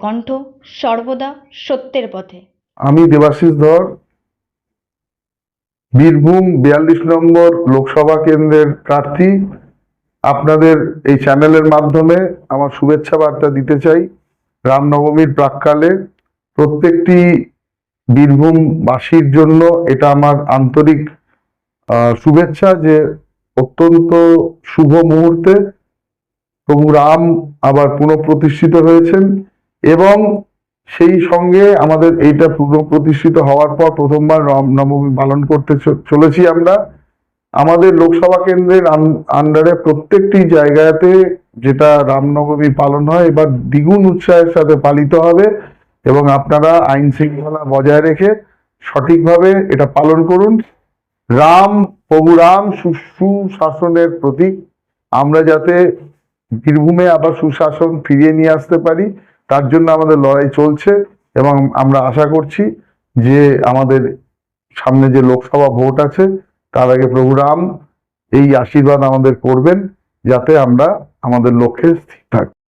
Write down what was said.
কণ্ঠ সর্বদা সত্যের পথে। আমি দেবাশিস ধর, বীরভূম 42 নম্বর লোকসভা কেন্দ্রের প্রার্থী। আপনাদের এই চ্যানেলের মাধ্যমে আমার শুভেচ্ছা বার্তা দিতে চাই। রামনবমীর প্রাক্কালে প্রত্যেকটি বীরভূমবাসীর জন্য এটা আমার আন্তরিক শুভেচ্ছা যে অত্যন্ত শুভ মুহূর্তে প্রভু রাম আবার পুনঃপ্রতিষ্ঠিত হয়েছেন, এবং সেই সঙ্গে আমাদের এইটা পুনঃপ্রতিষ্ঠিত হওয়ার পর প্রথমবার রামনবমী পালন করতে চলেছি আমরা। আমাদের লোকসভা কেন্দ্রের আন্ডারে প্রত্যেকটি জায়গাতে যেটা রামনবমী পালন হয় এবার দ্বিগুণ উৎসাহের সাথে পালিত হবে, এবং আপনারা আইন শৃঙ্খলা বজায় রেখে সঠিকভাবে এটা পালন করুন। রাম, প্রভু রাম সুশাসনের প্রতীক। আমরা যাতে বীরভূমে আবার সুশাসন ফিরিয়ে নিয়ে আসতে পারি তার জন্য আমাদের লড়াই চলছে, এবং আমরা আশা করছি যে আমাদের সামনে যে লোকসভা ভোট আছে তার আগে প্রভু রাম এই আশীর্বাদ আমাদের করবেন যাতে আমরা আমাদের লক্ষ্যে স্থির থাকি।